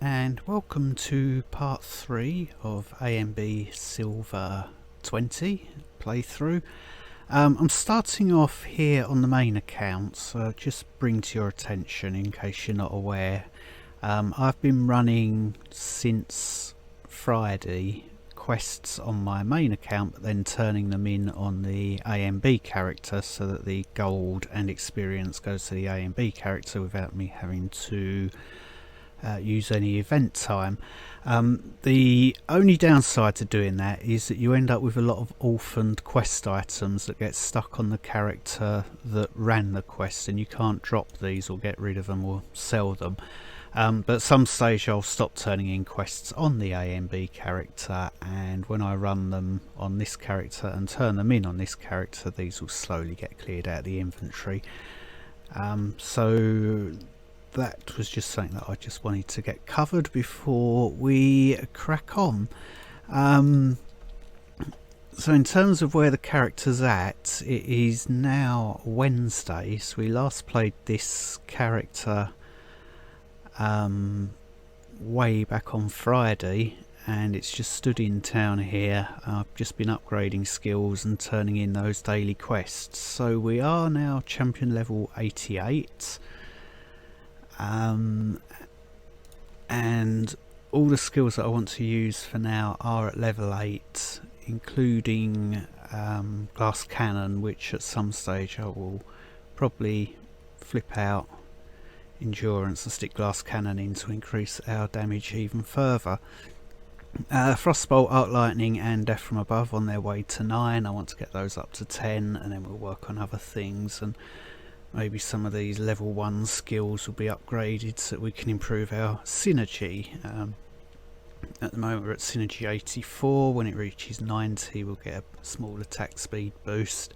and welcome to part 3 of ANB Silver 20 playthrough. I'm starting off here on the main account, so just bring to your attention in case you're not aware. I've been running since Friday quests on my main account, but then turning them in on the ANB character so that the gold and experience goes to the ANB character without me having to use any event time. The only downside to doing that is that you end up with a lot of orphaned quest items that get stuck on the character that ran the quest, and you can't drop these or get rid of them or sell them. But at some stage I'll stop turning in quests on the ANB character, and when I run them on this character and turn them in on this character, these will slowly get cleared out of the inventory. So that was just something that I just wanted to get covered before we crack on. So in terms of where the character's at, it is now Wednesday, so we last played this character way back on Friday, and it's just stood in town here. I've just been upgrading skills and turning in those daily quests, so we are now champion level 88. And all the skills that I want to use for now are at level 8, including glass cannon, which at some stage I will probably flip out endurance and stick glass cannon in to increase our damage even further. Frostbolt, arc lightning and death from above on their way to 9. I want to get those up to 10, and then we'll work on other things, and maybe some of these level 1 skills will be upgraded so that we can improve our synergy. At the moment we're at synergy 84. When it reaches 90 we'll get a small attack speed boost.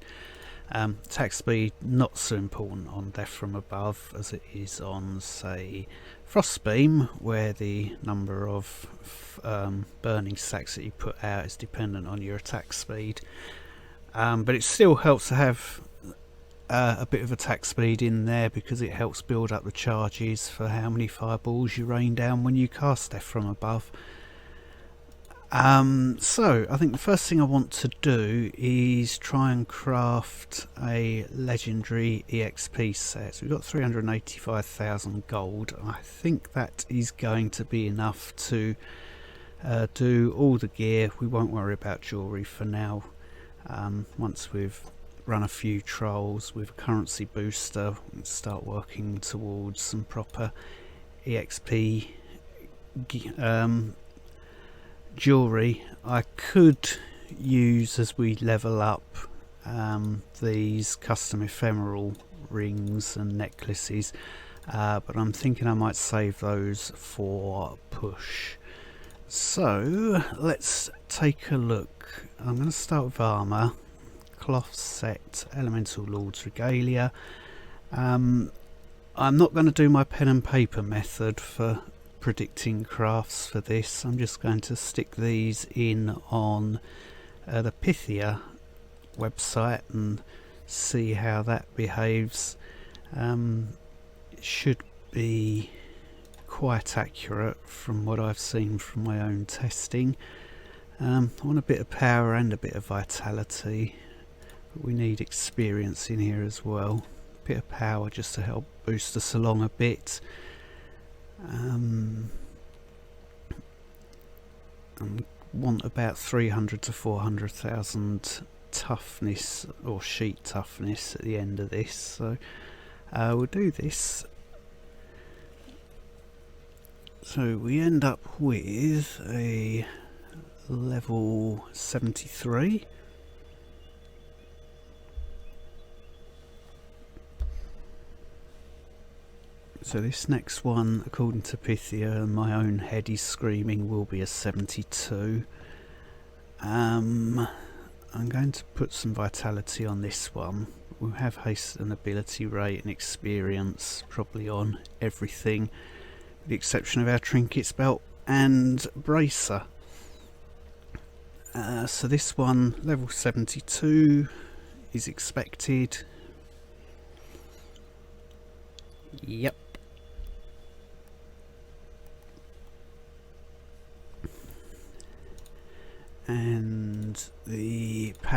Attack speed not so important on death from above as it is on, say, frostbeam, where the number of burning stacks that you put out is dependent on your attack speed. But it still helps to have a bit of attack speed in there, because it helps build up the charges for how many fireballs you rain down when you cast death from above. So I think the first thing I want to do is try and craft a legendary EXP set. So we've got 385,000 gold. I think that is going to be enough to do all the gear. We won't worry about jewellery for now. Once we've run a few trolls with a currency booster, we can start working towards some proper EXP jewellery. I could use, as we level up, these custom ephemeral rings and necklaces, but I'm thinking I might save those for push. So let's take a look. I'm going to start with armour, cloth set, elemental lord's regalia. I'm not going to do my pen and paper method for predicting crafts for this. I'm just going to stick these in on the Pythia website and see how that behaves. It should be quite accurate from what I've seen from my own testing. I want a bit of power and a bit of vitality, but we need experience in here as well. A bit of power just to help boost us along a bit. And want about 300 to 400,000 toughness or sheet toughness at the end of this, so we'll do this. So we end up with a level 73. So this next one, according to Pythia, and my own head is screaming, will be a 72. I'm going to put some vitality on this one. We'll have haste and ability rate and experience probably on everything, with the exception of our trinkets belt and bracer. So this one, level 72, is expected. Yep.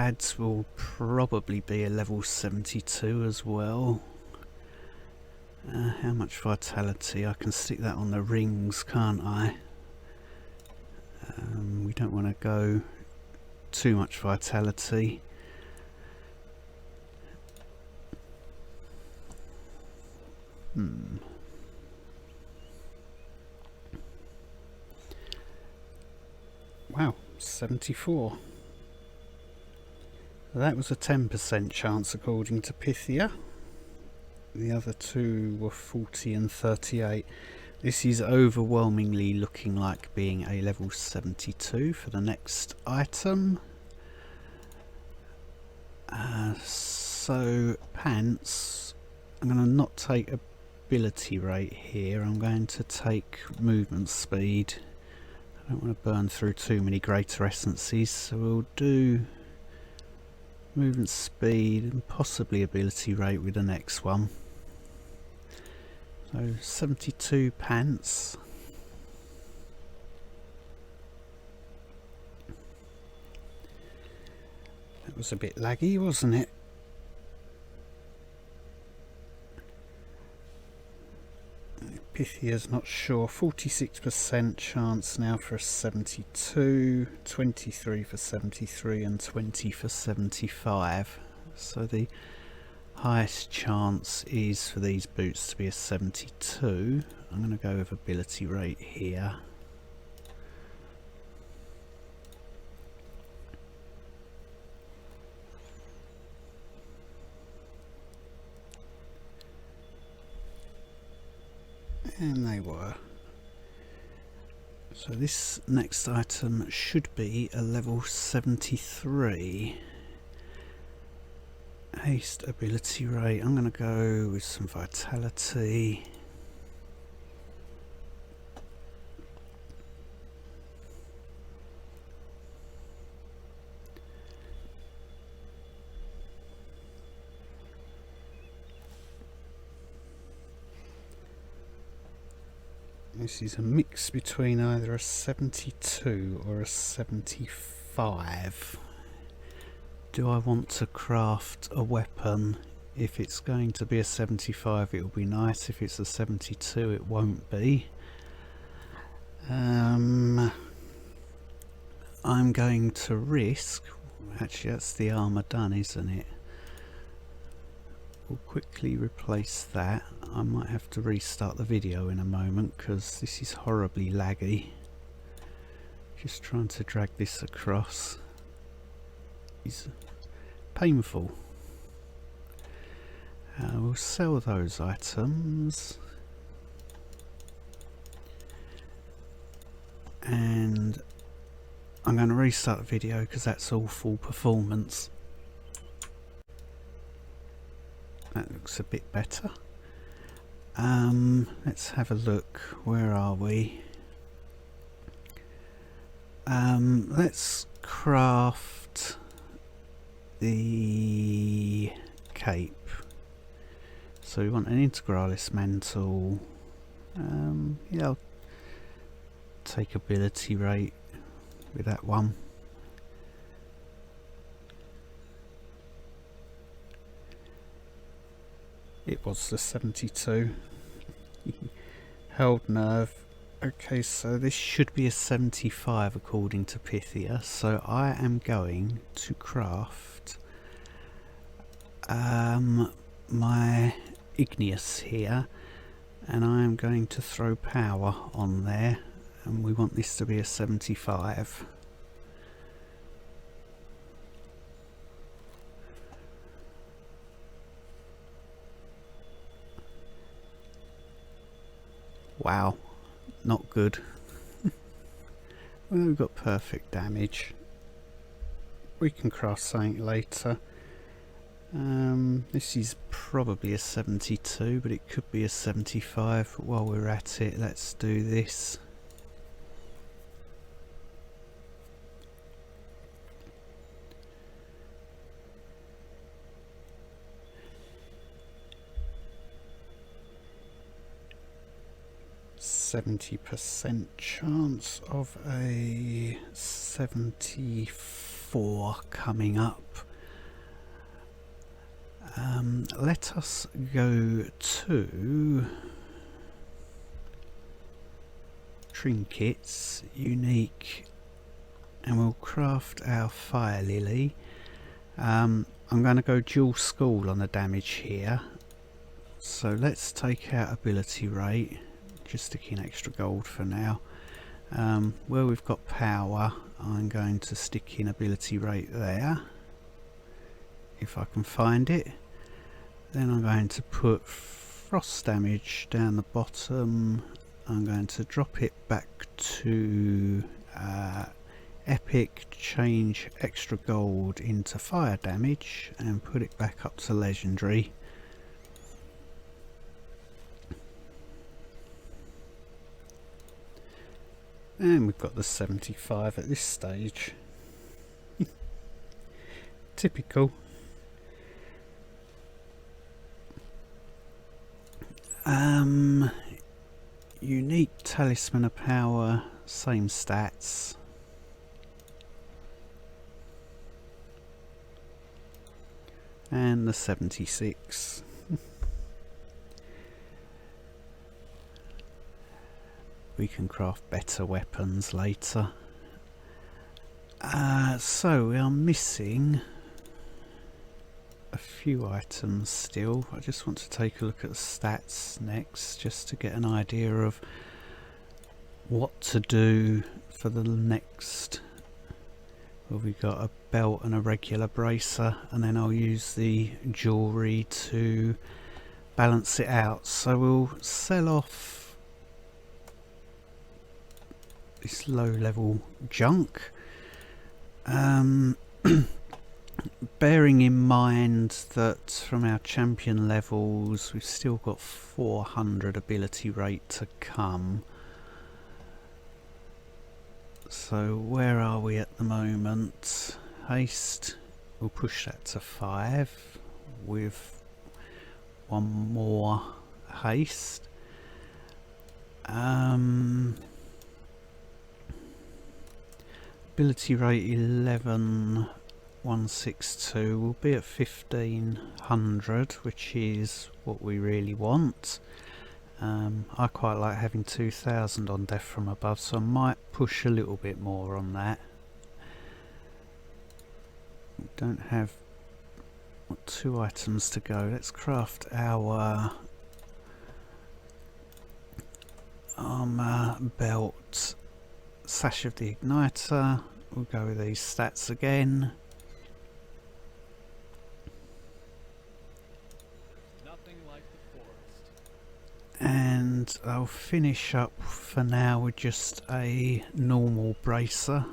pads will probably be a level 72 as well. How much vitality? I can stick that on the rings, can't I? We don't want to go too much vitality. Wow, 74. That was a 10% chance according to Pythia. The other two were 40 and 38. This is overwhelmingly looking like being a level 72 for the next item. So pants, I'm going to not take ability rate here, I'm going to take movement speed. I don't want to burn through too many greater essences, so we'll do movement speed and possibly ability rate with the next one. So 72 pants. That was a bit laggy, wasn't it? Pythia's not sure. 46% chance now for a 72, 23 for 73 and 20 for 75. So the highest chance is for these boots to be a 72. I'm going to go with ability rate here. And they were. So this next item should be a level 73. Haste ability rate, I'm going to go with some vitality. This is a mix between either a 72 or a 75. Do I want to craft a weapon? If it's going to be a 75 it'll be nice, if it's a 72 it won't be. I'm going to risk, actually that's the armour done, isn't it? We'll quickly replace that. I might have to restart the video in a moment because this is horribly laggy. Just trying to drag this across is painful. We'll sell those items and I'm going to restart the video because that's all full performance. That looks a bit better. Let's have a look. Where are we? Let's craft the cape. So we want an integralis mantle. Yeah, I'll take ability rate with that one. It was the 72. Held nerve. Okay, so this should be a 75 according to Pythia. So I am going to craft my igneous here, and I am going to throw power on there, and we want this to be a 75. Wow, not good. Well, we've got perfect damage. We can craft something later. This is probably a 72, but it could be a 75. But while we're at it, let's do this. %70 chance of a 75. 4 coming up. Let us go to trinkets, unique, and we'll craft our fire lily. I'm going to go dual school on the damage here, so let's take out ability rate, just sticking extra gold for now. Where we've got power, I'm going to stick in ability rate there, if I can find it. Then I'm going to put frost damage down the bottom. I'm going to drop it back to epic, change extra gold into fire damage and put it back up to legendary. And we've got the 75 at this stage. Typical. Unique talisman of power, same stats. And the 76. We can craft better weapons later. So we are missing a few items still. I just want to take a look at the stats next, just to get an idea of what to do for the next. Well, we've got a belt and a regular bracer, and then I'll use the jewellery to balance it out. So we'll sell off this low level junk. Bearing in mind that from our champion levels we've still got 400 ability rate to come. So where are we at the moment? Haste, we'll push that to 5 with one more haste. Ability rate 11,162 will be at 1500, which is what we really want. I quite like having 2000 on death from above, so I might push a little bit more on that. We don't have 2 items to go. Let's craft our armor belt, sash of the igniter. We'll go with these stats again. Nothing like the forest. And I'll finish up for now with just a normal bracer.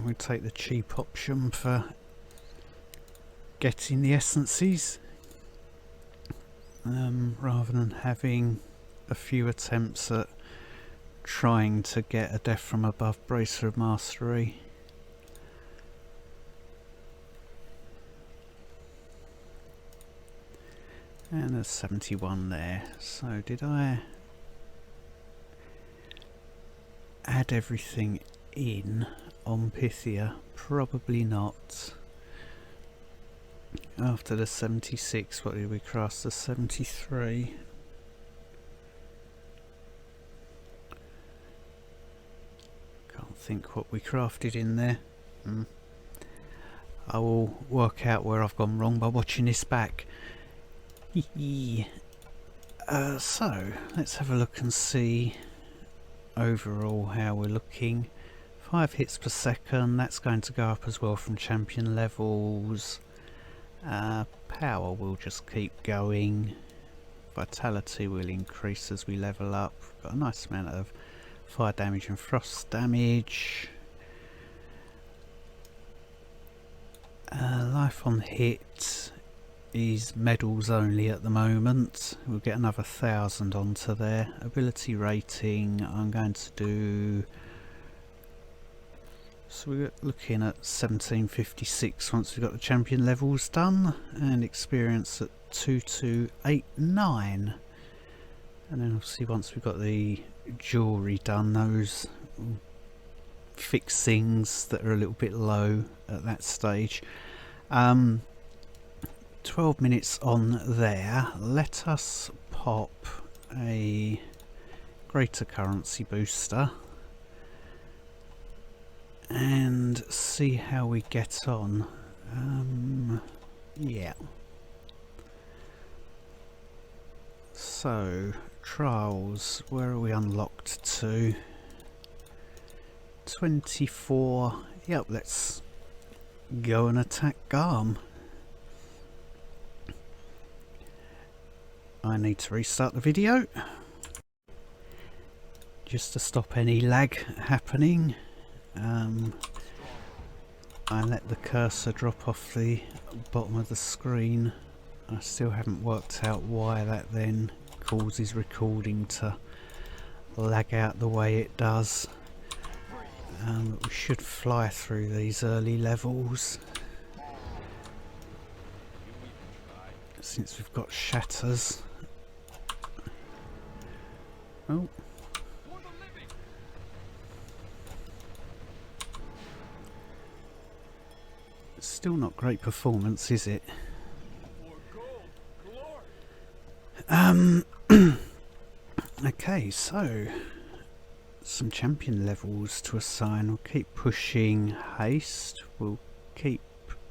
We'll take the cheap option for getting the essences, rather than having a few attempts at trying to get a death from above bracer of mastery. And there's 71 there. So did I add everything in on Pythia? Probably not. After the 76, what did we craft? The 73. Can't think what we crafted in there. I will work out where I've gone wrong by watching this back. So let's have a look and see overall how we're looking. 5 hits per second, that's going to go up as well from champion levels. Power will just keep going. Vitality will increase as we level up. Got a nice amount of fire damage and frost damage. Life on hit is medals only at the moment. We'll get another 1000 onto there. Ability rating, I'm going to do, so we're looking at 1756 once we've got the champion levels done, and experience at 2289. And then obviously once we've got the jewellery done, those fix things that are a little bit low at that stage. 12 minutes on there. Let us pop a greater currency booster and see how we get on. Yeah. So, trials, where are we unlocked to? 24. Yep, let's go and attack Garm. I need to restart the video just to stop any lag happening. I let the cursor drop off the bottom of the screen. I still haven't worked out why that then causes recording to lag out the way it does. We should fly through these early levels since we've got shatters. Oh. Still not great performance, is it? Okay, so some champion levels to assign. We'll keep pushing haste. We'll keep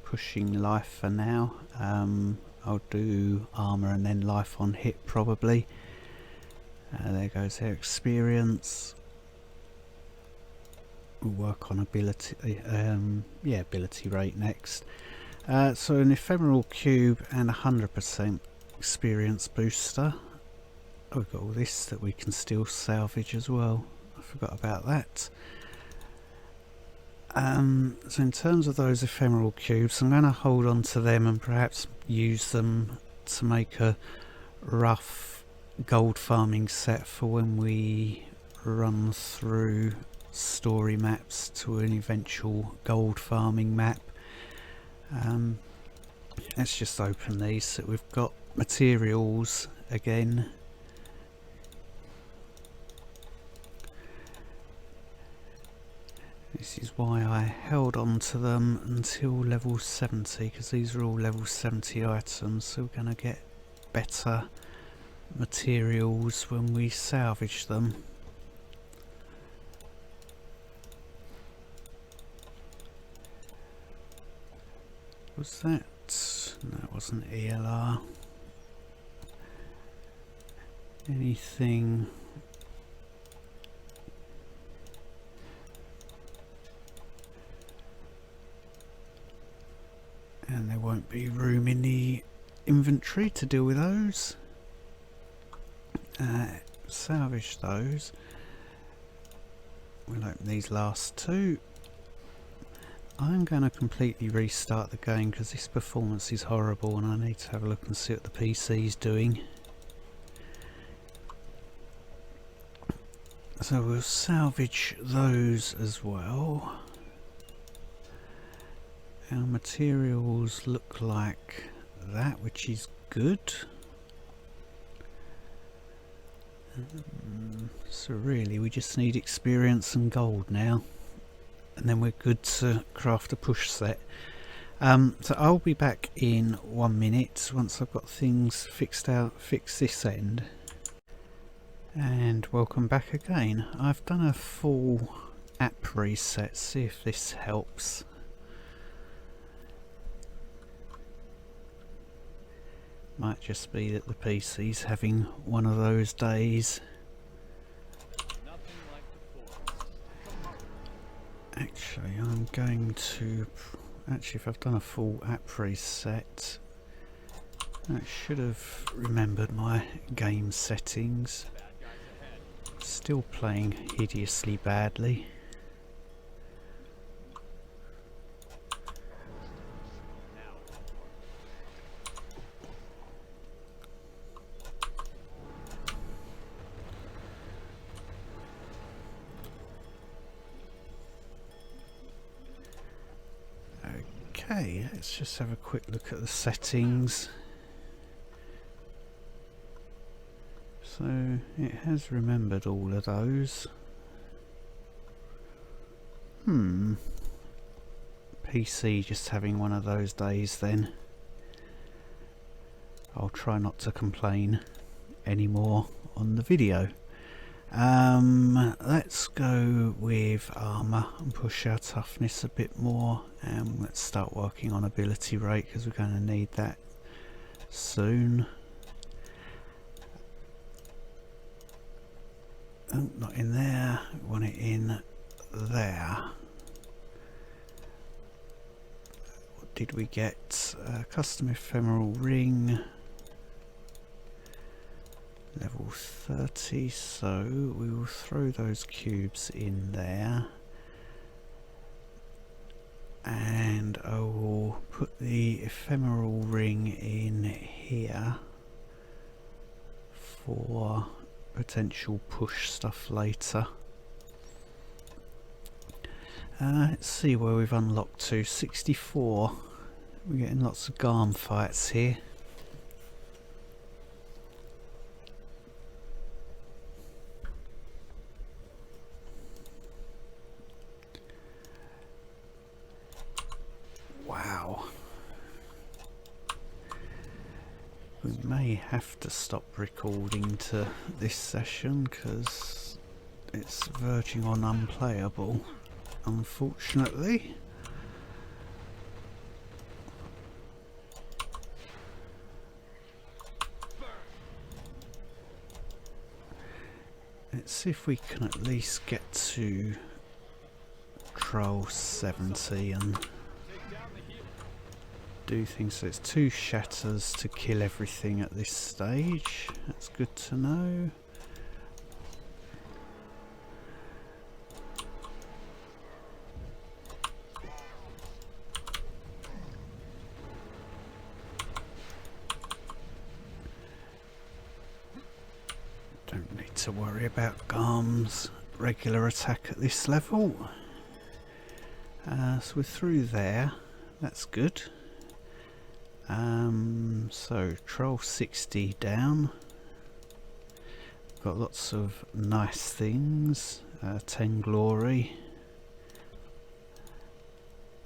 pushing life for now. I'll do armor and then life on hit probably. There goes their experience. We'll work on ability, yeah, ability rate next. So an ephemeral cube and 100% experience booster. Oh, we've got all this that we can still salvage as well. I forgot about that. So in terms of those ephemeral cubes, I'm going to hold on to them and perhaps use them to make a rough gold farming set for when we run through story maps to an eventual gold farming map. Let's just open these so we've got materials again. This is why I held on to them until level 70, because these are all level 70 items, so we're going to get better materials when we salvage them. Was that? No, it wasn't ELR. Anything? And there won't be room in the inventory to deal with those. Salvage those. We'll open these last two. I'm going to completely restart the game because this performance is horrible and I need to have a look and see what the PC's doing. So we'll salvage those as well. Our materials look like that, which is good. So really we just need experience and gold now, and then we're good to craft a push set. So I'll be back in 1 minute once I've got things fixed out, fix this end. And welcome back again. I've done a full app reset, see if this helps. Might just be that the PC's having one of those days. Actually, I'm going to... Actually, if I've done a full app reset, I should have remembered my game settings. Still playing hideously badly. Okay, let's just have a quick look at the settings. So it has remembered all of those. PC just having one of those days then. I'll try not to complain anymore on the video. Let's go with armour and push our toughness a bit more, and let's start working on ability rate because we're going to need that soon. Oh, not in there, we want it in there. What did we get? Custom ephemeral ring. Level 30, so we will throw those cubes in there, and I will put the ephemeral ring in here for potential push stuff later. Let's see where we've unlocked to. 64. We're getting lots of Garm fights here. Wow. We may have to stop recording to this session because it's verging on unplayable, unfortunately. Let's see if we can at least get to Troll 70 and do things. So it's 2 shatters to kill everything at this stage. That's good to know. Don't need to worry about Garm's regular attack at this level. So we're through there. That's good. So Troll 60 down. Got lots of nice things. 10 glory.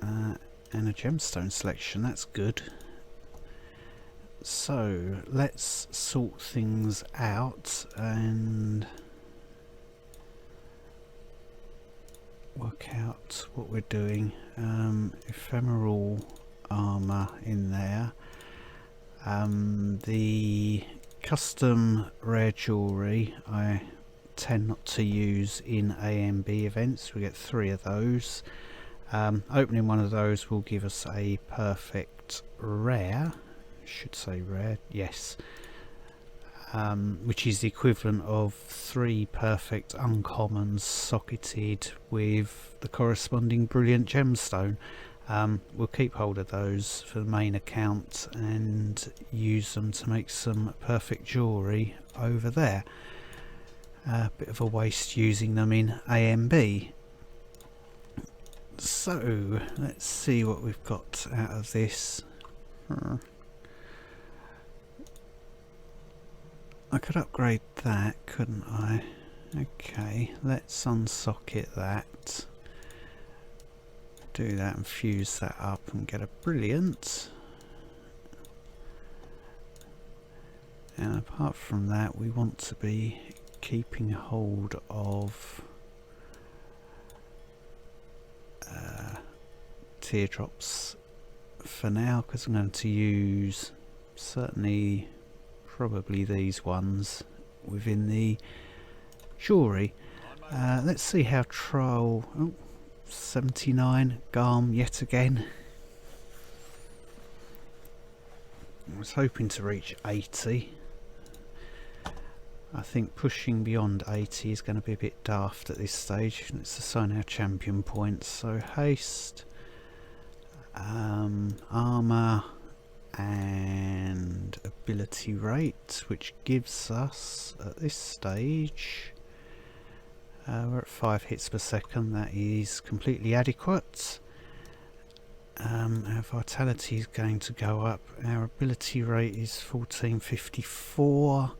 And a gemstone selection, that's good. So let's sort things out and work out what we're doing. Ephemeral armour in there. The custom rare jewellery I tend not to use in ANB events. We get 3 of those. Opening one of those will give us a perfect rare. Should say rare, yes. Which is the equivalent of 3 perfect uncommons socketed with the corresponding brilliant gemstone. We'll keep hold of those for the main account and use them to make some perfect jewellery over there. A bit of a waste using them in ANB. So let's see what we've got out of this. I could upgrade that, couldn't I? Okay, let's unsocket that. Do that and fuse that up and get a brilliant. And apart from that, we want to be keeping hold of teardrops for now, because I'm going to use certainly probably these ones within the jewellery. Let's see how Troll 79 Garm yet again. I was hoping to reach 80. I think pushing beyond 80 is going to be a bit daft at this stage. Let's assign our champion points. So haste, armour and ability rate, which gives us at this stage we're at 5 hits per second. That is completely adequate. Our vitality is going to go up. Our ability rate is 1454.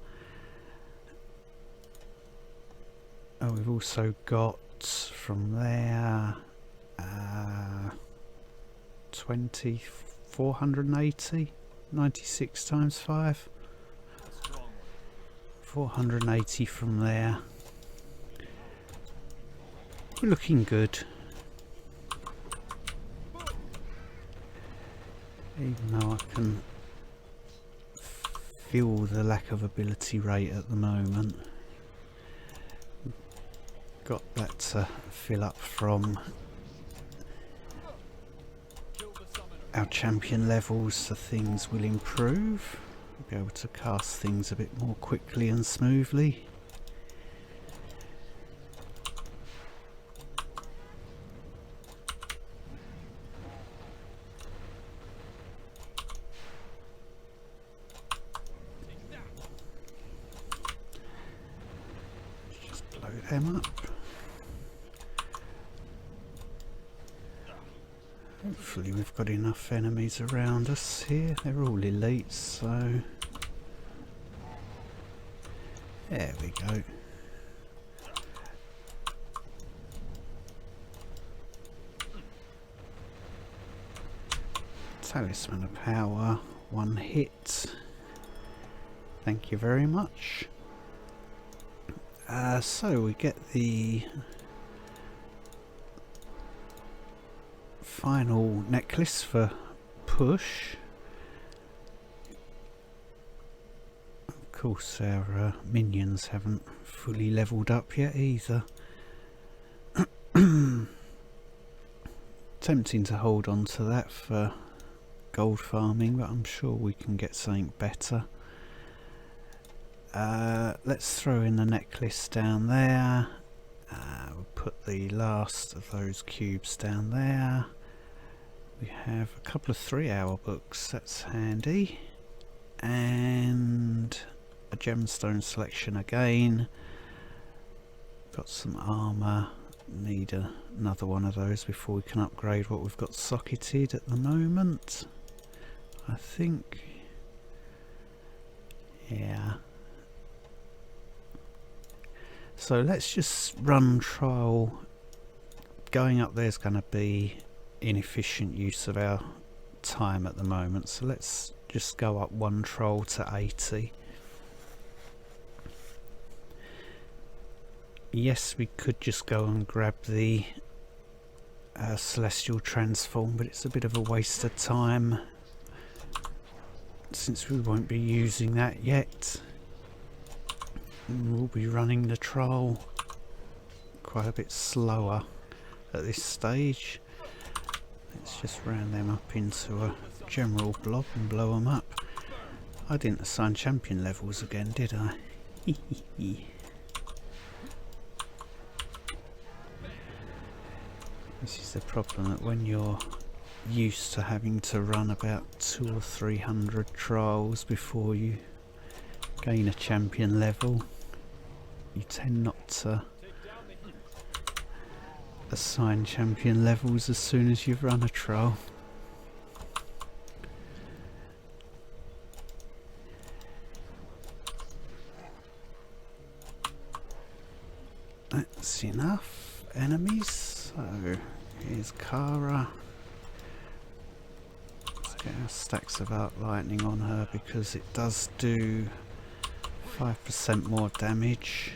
Oh, we've also got from there 20, 480, 96 times 5. 480 from there. We're looking good. Even though I can feel the lack of ability rate at the moment. Got that to fill up from our champion levels, so things will improve. We'll be able to cast things a bit more quickly and smoothly. Just blow them up. Hopefully we've got enough enemies around us here. They're all elites, so there we go. Talisman of Power, 1 hit. Thank you very much. So we get the final necklace for push. Of course our minions haven't fully leveled up yet either. Tempting to hold on to that for gold farming, but I'm sure we can get something better. Let's throw in the necklace down there. We'll put the last of those cubes down there. We have a couple of 3-hour books, that's handy, and a gemstone selection again. Got some armour, need another one of those before we can upgrade what we've got socketed at the moment, I think. Yeah. So let's just run trial. Going up there is going to be inefficient use of our time at the moment, so let's just go up 1 troll to 80. Yes, we could just go and grab the celestial transform, but it's a bit of a waste of time since we won't be using that yet. And we'll be running the trial quite a bit slower at this stage. Let's just round them up into a general blob and blow them up. I didn't assign champion levels again, did I? This is the problem, that when you're used to having to run about 200 or 300 trials before you gain a champion level, you tend not to assign champion levels as soon as you've run a trial. That's enough enemies. So here's Kara. Let's get our stacks of arc lightning on her because it does do 5% more damage.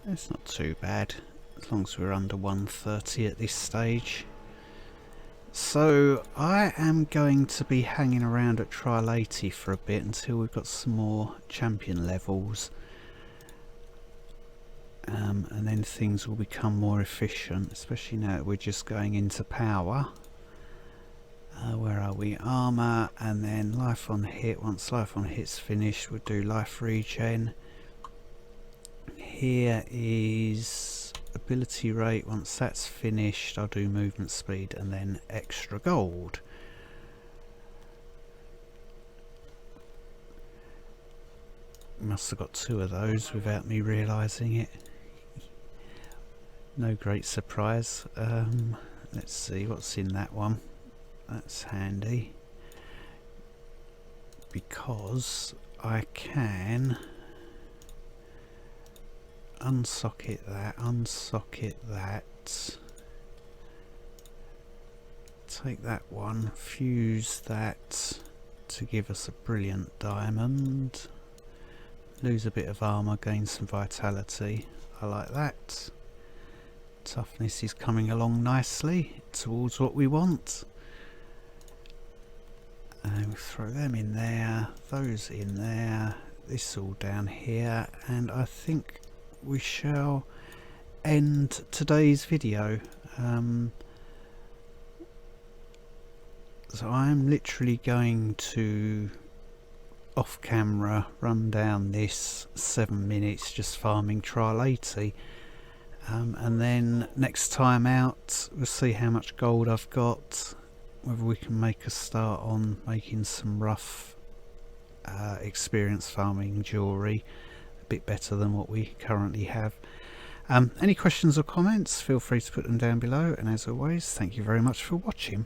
It's not too bad, as long as we're under 130 at this stage. So I am going to be hanging around at trial 80 for a bit until we've got some more champion levels, and then things will become more efficient, especially now that we're just going into power. Where are we? Armour, and then life on hit. Once life on hit's finished, we'll do life regen. Here is ability rate. Once that's finished, I'll do movement speed and then extra gold. Must have got 2 of those without me realising it. No great surprise. Let's see what's in that one. That's handy. because I can unsocket that, take that one, fuse that to give us a brilliant diamond, lose a bit of armour, gain some vitality. I like that. Toughness is coming along nicely towards what we want. And we'll throw them in there, those in there, this all down here, and I think we shall end today's video. So I'm literally going to off camera run down this 7 minutes just farming trial 80, and then next time out we'll see how much gold I've got, whether we can make a start on making some rough experience farming jewellery, a bit better than what we currently have. Any questions or comments, feel free to put them down below, and as always, thank you very much for watching.